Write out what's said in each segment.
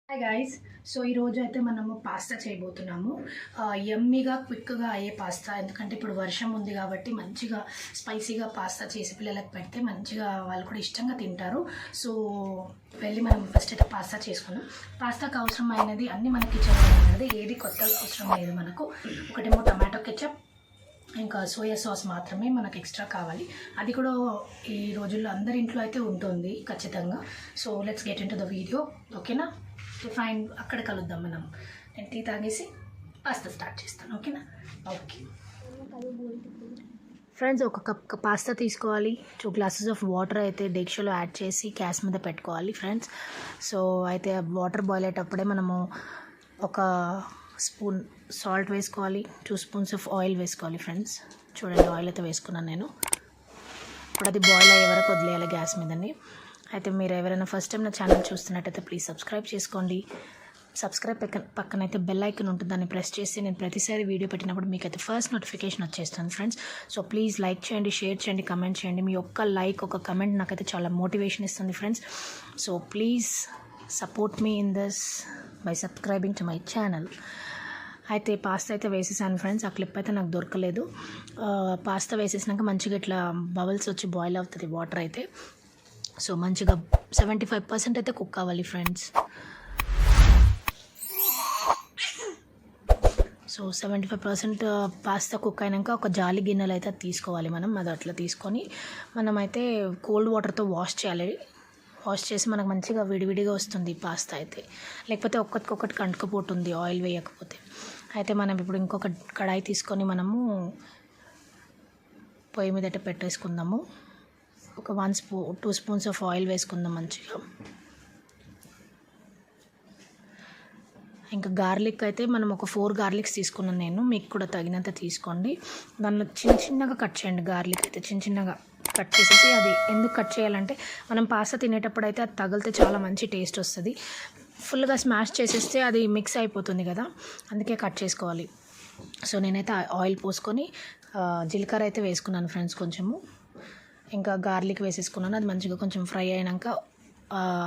Hi guys. So ఈరోజు అయితే మనము పాస్తా చేయబోతున్నాము. యమ్మీగా క్విక్గా అయ్యే పాస్తా. ఎందుకంటే ఇప్పుడు వర్షం ఉంది కాబట్టి మంచిగా స్పైసీగా పాస్తా చేసి పిల్లలకు పెడితే మంచిగా వాళ్ళు కూడా ఇష్టంగా తింటారు. సో వెళ్ళి మనం ఫస్ట్ అయితే పాస్తా చేసుకున్నాం. పాస్తాకు అవసరమైనది అన్నీ మన కిచెన్లో ఉన్నది, ఏది కొత్త అవసరం లేదు మనకు. ఒకటేమో టమాటో కెచప్, ఇంకా సోయా సాస్ మాత్రమే మనకు ఎక్స్ట్రా కావాలి. అది కూడా ఈ రోజుల్లో అందరి ఇంట్లో అయితే ఉంటుంది ఖచ్చితంగా. So let's get in to the video, ఓకేనా? ఫైన్, అక్కడ కలుద్దాం మనం. నేను టీ తాగేసి పాస్తా స్టార్ట్ చేస్తాను, ఓకేనా? ఓకే ఫ్రెండ్స్, ఒక కప్ పాస్తా తీసుకోవాలి. 2 గ్లాసెస్ ఆఫ్ వాటర్ అయితే డేక్షోలో యాడ్ చేసి గ్యాస్ మీద పెట్టుకోవాలి ఫ్రెండ్స్. సో అయితే వాటర్ బాయిల్ అయ్యేటప్పుడే మనము ఒక స్పూన్ సాల్ట్ వేసుకోవాలి, 2 స్పూన్స్ ఆఫ్ ఆయిల్ వేసుకోవాలి ఫ్రెండ్స్. చూడండి, ఆయిల్ అయితే వేసుకున్నాను నేను. ఇప్పుడు అది బాయిల్ అయ్యే వరకు వదిలేయాలి గ్యాస్ మీదని. అయితే మీరు ఎవరైనా ఫస్ట్ టైం నా ఛానల్ చూస్తున్నట్టయితే ప్లీజ్ సబ్స్క్రైబ్ చేసుకోండి. సబ్స్క్రైబ్ పక్కన అయితే బెల్ ఐకన్ ఉంటుంది, దాన్ని ప్రెస్ చేసి నేను ప్రతిసారి వీడియో పెట్టినప్పుడు మీకు అయితే ఫస్ట్ నోటిఫికేషన్ వచ్చేస్తాను ఫ్రెండ్స్. సో ప్లీజ్ లైక్ చేయండి, షేర్ చేయండి, కమెంట్ చేయండి. మీ ఒక్క లైక్, ఒక కమెంట్ నాకైతే చాలా మోటివేషన్ ఇస్తుంది friends. So please support me in this by subscribing to my channel. అయితే పాస్తా అయితే వేసేసాను ఫ్రెండ్స్. ఆ క్లిప్ అయితే నాకు దొరకలేదు. పాస్తా వేసేసినాక మంచిగా ఇట్లా బబుల్స్ వచ్చి బాయిల్ అవుతుంది వాటర్ అయితే. సో మంచిగా 75% అయితే కుక్ అవ్వాలి ఫ్రెండ్స్. సో 75% పాస్తా కుక్ అయినాక ఒక జాలి గిన్నెలు అయితే తీసుకోవాలి మనం. అది అట్లా తీసుకొని మనమైతే కోల్డ్ వాటర్తో వాష్ చేయాలి. వాష్ చేసి మనకు మంచిగా విడివిడిగా వస్తుంది పాస్తా అయితే, లేకపోతే ఒక్కటికొక్కటి కంటుకుపోతుంది ఆయిల్ వేయకపోతే. అయితే మనం ఇప్పుడు ఇంకొక కడాయి తీసుకొని మనము పొయ్యి మీద అయితే పెట్టేసుకుందాము. ఒక 2 స్పూన్స్ ఆఫ్ ఆయిల్ వేసుకుందాం మంచిగా. ఇంకా గార్లిక్ అయితే మనం ఒక 4 గార్లిక్స్ తీసుకున్నాను నేను, మీకు కూడా తగినంత తీసుకోండి. దానిలో చిన్నగా కట్ చేయండి. గార్లిక్ అయితే చిన్నగా కట్ చేసేసి, అది ఎందుకు కట్ చేయాలంటే మనం పాస్తా తినేటప్పుడు అయితే అది తగిలితే చాలా మంచి టేస్ట్ వస్తుంది. ఫుల్గా స్మాష్ చేసేస్తే అది మిక్స్ అయిపోతుంది కదా, అందుకే కట్ చేసుకోవాలి. సో నేనైతే ఆయిల్ పోసుకొని జీలకర్ర అయితే వేసుకున్నాను ఫ్రెండ్స్ కొంచెము. ఇంకా గార్లిక్ వేసేసుకున్నాను. అది మంచిగా కొంచెం ఫ్రై అయినాక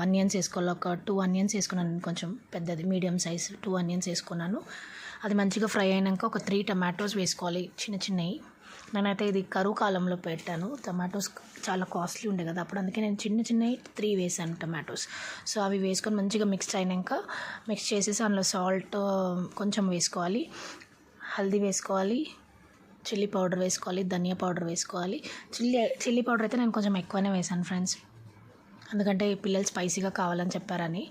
ఆనియన్స్ వేసుకోవాలి. ఒక 2 ఆనియన్స్ వేసుకున్నాను, కొంచెం పెద్దది మీడియం సైజ్ 2 ఆనియన్స్ వేసుకున్నాను. అది మంచిగా ఫ్రై అయినాక ఒక 3 టమాటోస్ వేసుకోవాలి, చిన్నవి. నేనైతే ఇది కరువు కాలంలో పెట్టాను. టమాటోస్ చాలా కాస్ట్లీ ఉండే కదా అప్పుడు, అందుకే నేను చిన్నవి 3 వేసాను టమాటోస్. సో అవి వేసుకొని మంచిగా మిక్స్ అయినాక మిక్స్ చేసేసి అందులో సాల్ట్ కొంచెం వేసుకోవాలి, హల్దీ వేసుకోవాలి, చిల్లీ పౌడర్ వేసుకోవాలి, ధనియా పౌడర్ వేసుకోవాలి. చిల్లీ పౌడర్ అయితే నేను కొంచెం ఎక్కువనే వేసాను ఫ్రెండ్స్, ఎందుకంటే పిల్లలు స్పైసీగా కావాలని చెప్పారని.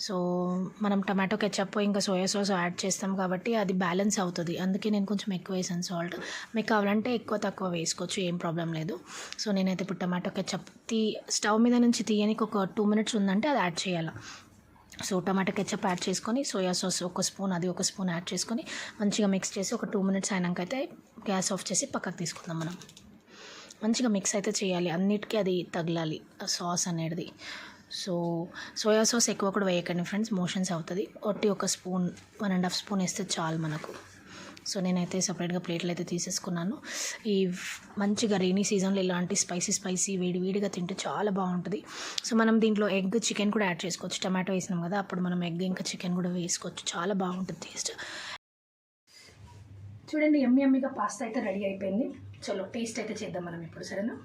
సో మనం టమాటో కెచప్ ఇంకా సోయా సాస్ యాడ్ చేస్తాం కాబట్టి అది బ్యాలెన్స్ అవుతుంది, అందుకే నేను కొంచెం ఎక్కువ వేసాను సాల్ట్. మీకు కావాలంటే ఎక్కువ తక్కువ వేసుకోవచ్చు, ఏం ప్రాబ్లం లేదు. సో నేనైతే ఇప్పుడు టమాటో కెచప్ స్టవ్ మీద నుంచి తీయనికి ఒక 2 మినిట్స్ ఉందంటే అది యాడ్ చేయాలి. సో టమాటా కెచప్ యాడ్ చేసుకొని సోయా సాస్ ఒక స్పూన్, అది ఒక స్పూన్ యాడ్ చేసుకొని మంచిగా మిక్స్ చేసి ఒక 2 మినిట్స్ అయినాక అయితే గ్యాస్ ఆఫ్ చేసి పక్కకు తీసుకుందాం మనం. మంచిగా మిక్స్ అయితే చేయాలి, అన్నిటికీ అది తగలాలి సాస్ అనేది. సో సోయా సాస్ ఎక్కువ కూడా వేయకండి ఫ్రెండ్స్, మోషన్స్ అవుతుంది. ఒక స్పూన్ 1.5 స్పూన్ వేస్తే చాలు మనకు. సో నేనైతే సపరేట్గా ప్లేట్లు అయితే తీసేసుకున్నాను. ఈ మంచిగా రెయినీ సీజన్లో ఇలాంటి స్పైసీ వేడిగా తింటే చాలా బాగుంటుంది. సో మనం దీంట్లో ఎగ్, చికెన్ కూడా యాడ్ చేసుకోవచ్చు. టమాటో వేసినాం కదా, అప్పుడు మనం ఎగ్ ఇంకా చికెన్ కూడా వేసుకోవచ్చు, చాలా బాగుంటుంది టేస్ట్. చూడండి, యమ్మీగా పాస్తా అయితే రెడీ అయిపోయింది. చలో టేస్ట్ అయితే చేద్దాం మనం ఇప్పుడు, సరేనా?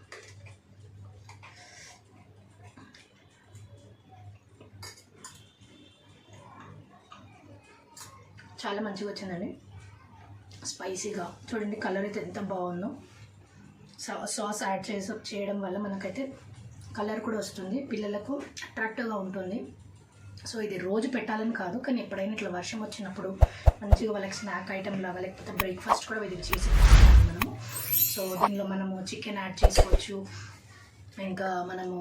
చాలా మంచిగా వచ్చిందండి, స్పైసీగా. చూడండి కలర్ అయితే ఎంత బాగుందో. సాస్ యాడ్ చేయడం వల్ల మనకైతే కలర్ కూడా వస్తుంది, పిల్లలకు అట్రాక్టివ్గా ఉంటుంది. సో ఇది రోజు పెట్టాలని కాదు, కానీ ఎప్పుడైనా ఇట్లా వర్షం వచ్చినప్పుడు మంచిగా వాళ్ళకి స్నాక్ ఐటమ్ లాగా, లేకపోతే బ్రేక్ఫాస్ట్ కూడా ఇది చేసి మనము. సో దీనిలో మనము చికెన్ యాడ్ చేసుకోవచ్చు, ఇంకా మనము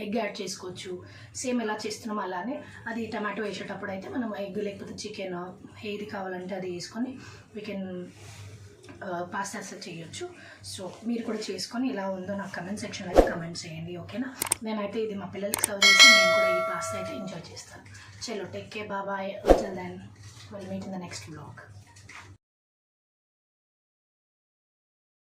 ఎగ్ యాడ్ చేసుకోవచ్చు. సేమ్ ఎలా చేస్తున్నామో అలానే. అది టమాటో వేసేటప్పుడు అయితే మనం ఎగ్ లేకపోతే చికెన్ ఏది కావాలంటే అది వేసుకొని వీ కెన్ పాస్తా చేయొచ్చు. సో మీరు కూడా చేసుకొని ఇలా ఉందో నాకు కమెంట్ సెక్షన్లో అయితే కమెంట్ చేయండి, ఓకేనా? నేనైతే ఇది మా పిల్లలకి సర్వ్ చేసి నేను కూడా ఈ పాస్తా అయితే ఎంజాయ్ చేస్తాను. చలో take care, bye. Until then, we'll meet in the next vlog.